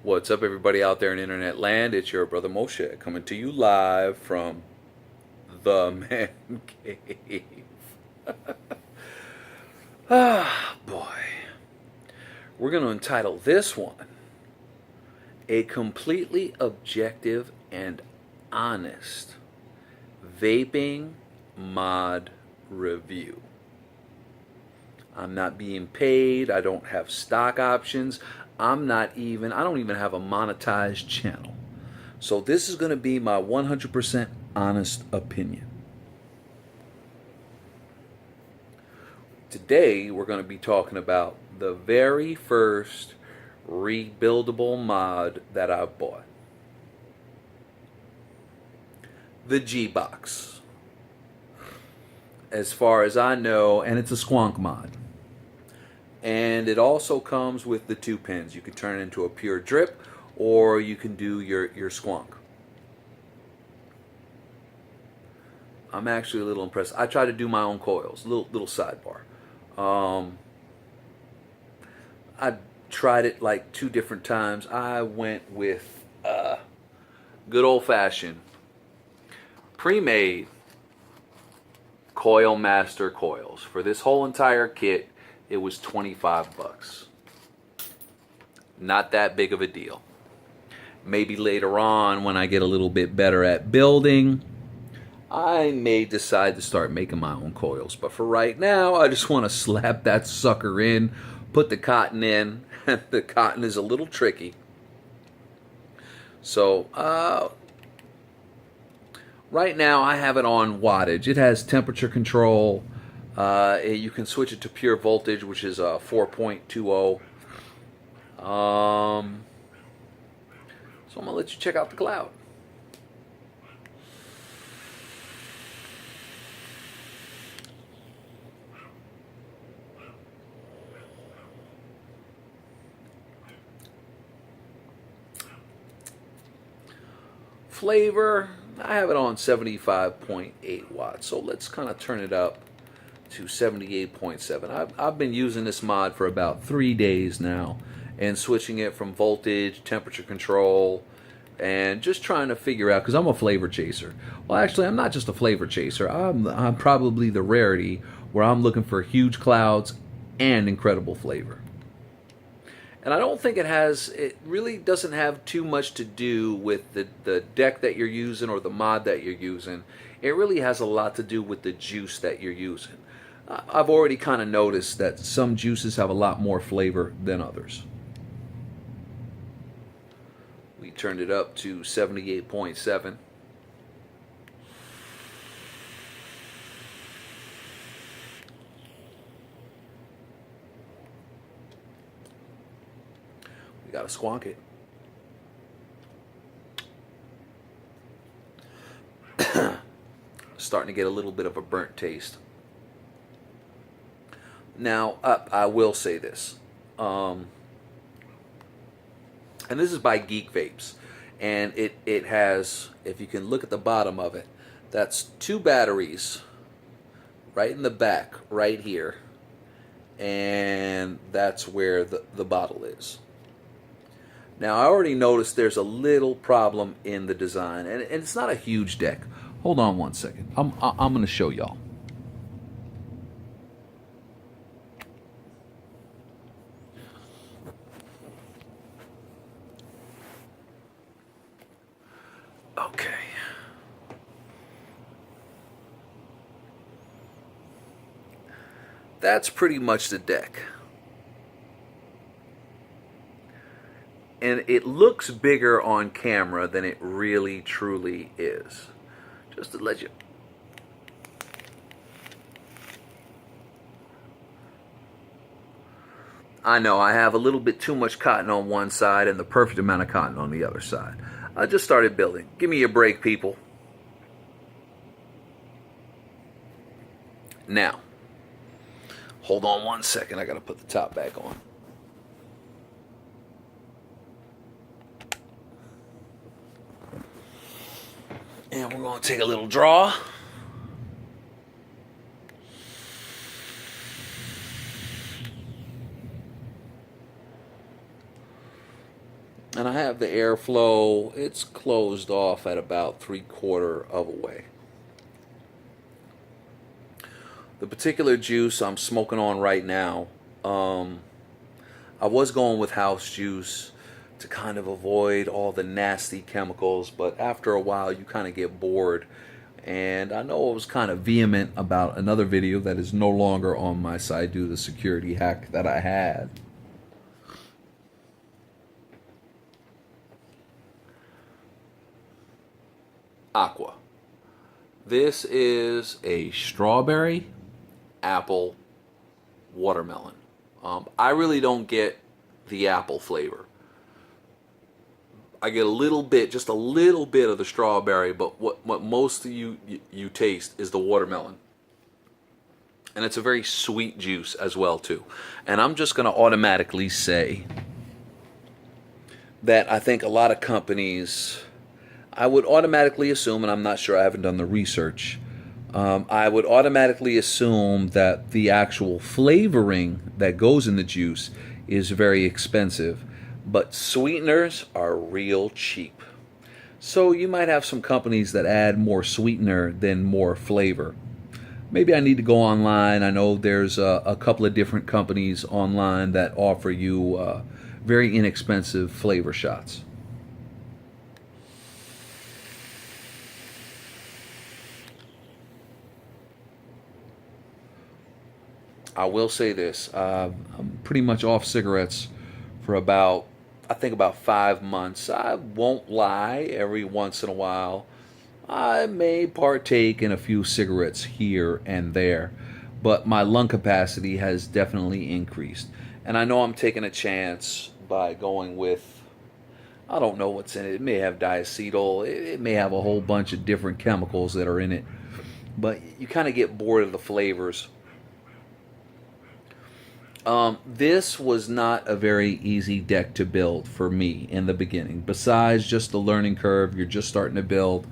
What's up, everybody out there in internet land? It's your brother Moshe coming to you live from the man cave. Ah, boy. We're going to entitle this one A Completely Objective and Honest Vaping Mod Review. I'm not being paid. I don't have stock options. I don't even have a monetized channel. So this is going to be my 100% honest opinion. Today we're going to be talking about the very first rebuildable mod that I bought. The GBOX. As far as I know, and it's a squonk mod. And it also comes with the 2 pins. You can turn it into a pure drip, or you can do your squonk. I'm actually a little impressed. I try to do my own coils. Little sidebar. I tried it like 2 different times. I went with good old-fashioned pre-made Coil Master coils. For this whole entire kit, it was 25 bucks. Not that big of a deal. Maybe later on, when I get a little bit better at building, I may decide to start making my own coils. But for right now, I just want to slap that sucker in, put the cotton in. The cotton is a little tricky. So, right now I have it on wattage. It has temperature control. You can switch it to pure voltage, which is 4.20. So I'm going to let you check out the cloud. Flavor, I have it on 75.8 watts. So let's kind of turn it up to 78.7. I've been using this mod for about 3 days now and switching it from voltage, temperature control, and just trying to figure out, because I'm a flavor chaser. Well, actually, I'm not just a flavor chaser. I'm probably the rarity where I'm looking for huge clouds and incredible flavor. And I don't think it really doesn't have too much to do with the deck that you're using or the mod that you're using. It really has a lot to do with the juice that you're using. I've already kind of noticed that some juices have a lot more flavor than others. We turned it up to 78.7. We gotta squonk it. Starting to get a little bit of a burnt taste. Now, I will say this. And this is by Geek Vapes. And it has, if you can look at the bottom of it, that's 2 batteries right in the back, right here. And that's where the bottle is. Now, I already noticed there's a little problem in the design, and it's not a huge deck. Hold on one second. I'm going to show y'all. Okay. That's pretty much the deck. And it looks bigger on camera than it really truly is. Just to let you. I know I have a little bit too much cotton on one side and the perfect amount of cotton on the other side. I just started building. Give me a break, people. Now, hold on one second. I got to put the top back on. And we're going to take a little draw. And I have the airflow, it's closed off at about 3/4 of a way. The particular juice I'm smoking on right now, I was going with house juice to kind of avoid all the nasty chemicals, but after a while you kind of get bored. And I know I was kind of vehement about another video that is no longer on my site due to the security hack that I had. Aqua. This is a strawberry, apple, watermelon. I really don't get the apple flavor. I get a little bit, just a little bit of the strawberry, but what most of you taste is the watermelon. And it's a very sweet juice as well too. And I'm just going to automatically say that I think a lot of companies, I would automatically assume, and I'm not sure, I haven't done the research, I would automatically assume that the actual flavoring that goes in the juice is very expensive, but sweeteners are real cheap. So you might have some companies that add more sweetener than more flavor. Maybe I need to go online. I know there's a couple of different companies online that offer you very inexpensive flavor shots. I will say this, I'm pretty much off cigarettes for about, I think about 5 months. I won't lie, every once in a while I may partake in a few cigarettes here and there, but my lung capacity has definitely increased. And I know I'm taking a chance by going with, I don't know what's in it. It may have diacetyl, it may have a whole bunch of different chemicals that are in it, but you kind of get bored of the flavors. This was not a very easy deck to build for me in the beginning. Besides just the learning curve, you're just starting to build.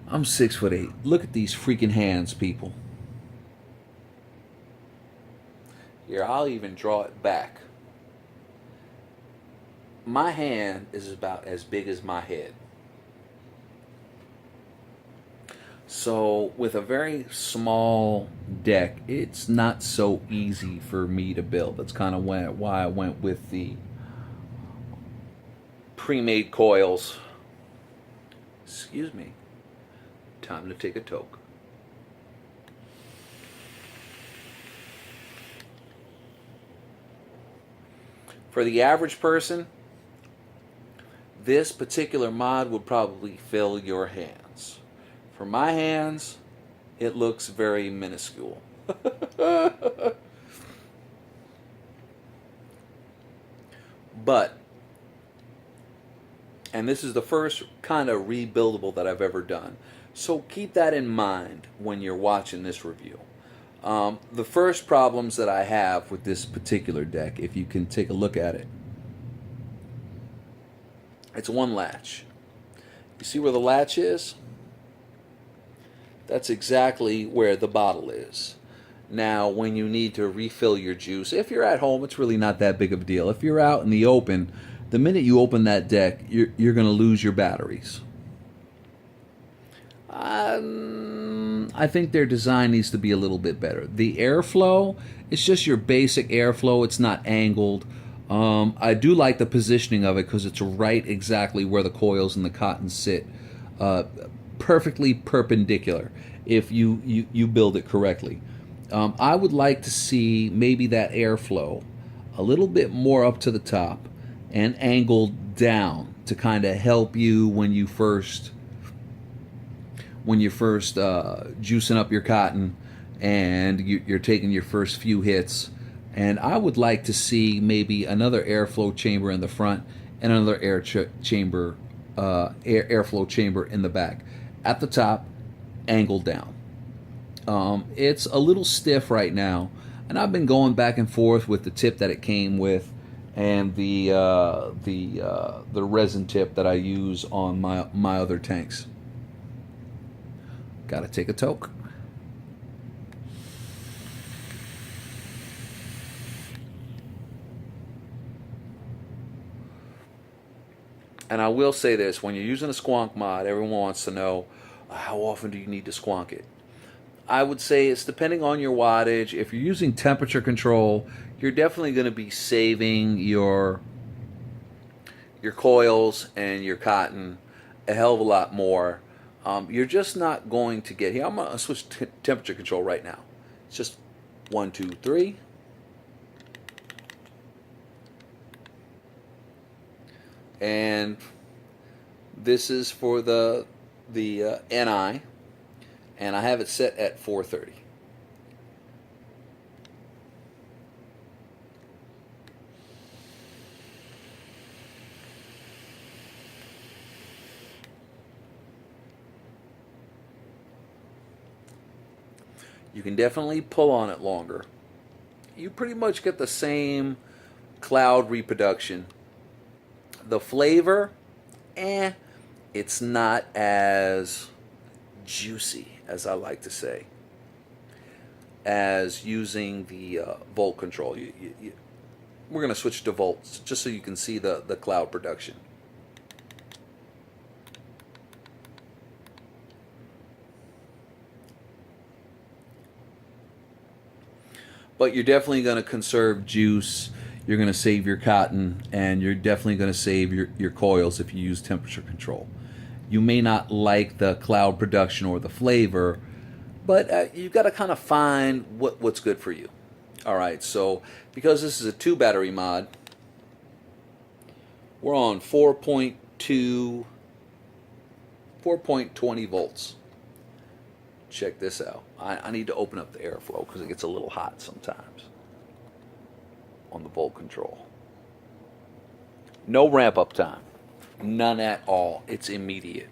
I'm 6'8". Look at these freaking hands, people. Here, I'll even draw it back. My hand is about as big as my head. So with a very small deck, it's not so easy for me to build. That's kind of why I went with the pre-made coils. Excuse me. Time to take a toke. For the average person, this particular mod would probably fill your hands. For my hands, it looks very minuscule. But, and this is the first kind of rebuildable that I've ever done. So keep that in mind when you're watching this review. The first problems that I have with this particular deck, if you can take a look at it, it's one latch. You see where the latch is? That's exactly where the bottle is. Now, when you need to refill your juice, if you're at home, it's really not that big of a deal. If you're out in the open, the minute you open that deck, you're going to lose your batteries. I think their design needs to be a little bit better. The airflow, it's just your basic airflow. It's not angled. I do like the positioning of it because it's right exactly where the coils and the cotton sit. Perfectly perpendicular if you build it correctly. I would like to see maybe that airflow a little bit more up to the top and angled down to kind of help you when you first juicing up your cotton and you're taking your first few hits. And I would like to see maybe another airflow chamber in the front and another airflow chamber in the back. At the top, angled down. It's a little stiff right now, and I've been going back and forth with the tip that it came with and the resin tip that I use on my other tanks. Gotta take a toke. And I will say this, when you're using a squonk mod, everyone wants to know, how often do you need to squonk it? I would say it's depending on your wattage. If you're using temperature control, you're definitely going to be saving your coils and your cotton a hell of a lot more. You're just not going to get here. I'm going to switch temperature control right now. It's just 1, 2, 3. And this is for the NI, and I have it set at 430. You can definitely pull on it longer. You pretty much get the same cloud reproduction. The flavor, it's not as juicy, as I like to say, as using the volt control. We're going to switch to volts just so you can see the cloud production. But you're definitely going to conserve juice. You're going to save your cotton, and you're definitely going to save your coils if you use temperature control. You may not like the cloud production or the flavor, but you've got to kind of find what's good for you. All right, so because this is a 2 battery mod, we're on 4.20 volts. Check this out. I need to open up the airflow because it gets a little hot sometimes on the volt control. No ramp up time. None at all. It's immediate.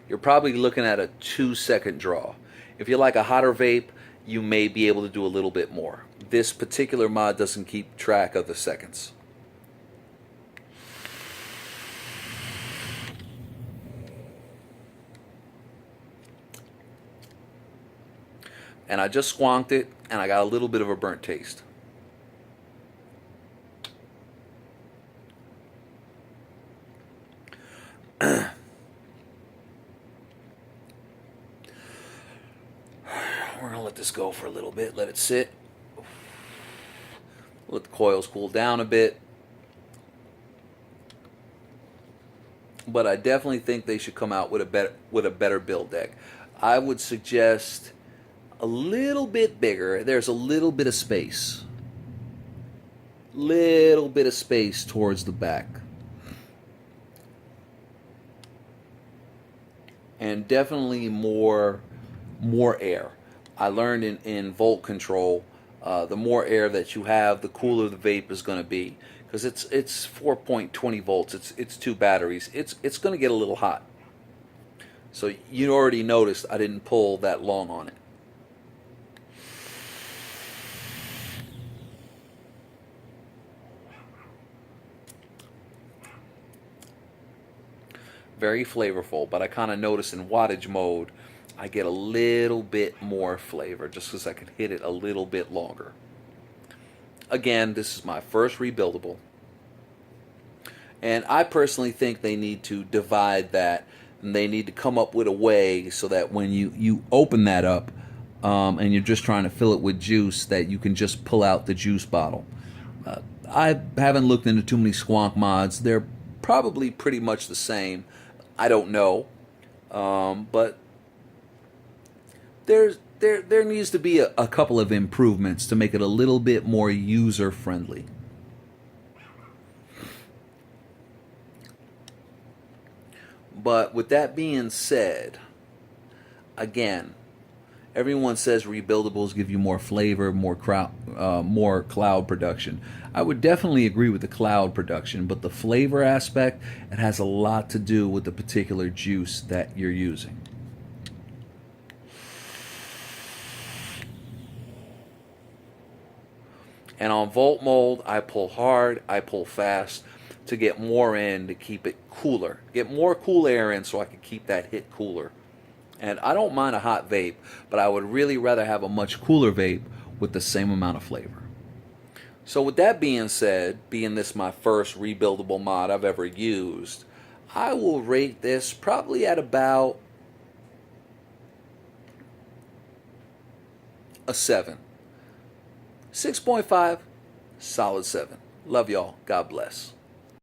You're probably looking at a 2-second draw. If you like a hotter vape, you may be able to do a little bit more. This particular mod doesn't keep track of the seconds. And I just squonked it, and I got a little bit of a burnt taste. We're going to let this go for a little bit, let it sit. Let the coils cool down a bit. But I definitely think they should come out with a better build deck. I would suggest a little bit bigger. There's a little bit of space. Little bit of space towards the back. And definitely more air. I learned in volt control, the more air that you have, the cooler the vape is going to be. Because it's 4.20 volts. It's 2 batteries. It's going to get a little hot. So you already noticed I didn't pull that long on it. Very flavorful, but I kind of notice in wattage mode I get a little bit more flavor just because I can hit it a little bit longer. Again, this is my first rebuildable, and I personally think they need to divide that, and they need to come up with a way so that when you open that up and you're just trying to fill it with juice, that you can just pull out the juice bottle. I haven't looked into too many squonk mods. They're probably pretty much the same. I don't know, but there needs to be a couple of improvements to make it a little bit more user friendly. But with that being said, again, everyone says rebuildables give you more flavor, more cloud production. I would definitely agree with the cloud production, but the flavor aspect, it has a lot to do with the particular juice that you're using. And on volt mold, I pull hard, I pull fast to get more in, to keep it cooler. Get more cool air in so I can keep that hit cooler. And I don't mind a hot vape, but I would really rather have a much cooler vape with the same amount of flavor. So with that being said, being this my first rebuildable mod I've ever used, I will rate this probably at about a 7. 6.5, solid 7. Love y'all. God bless.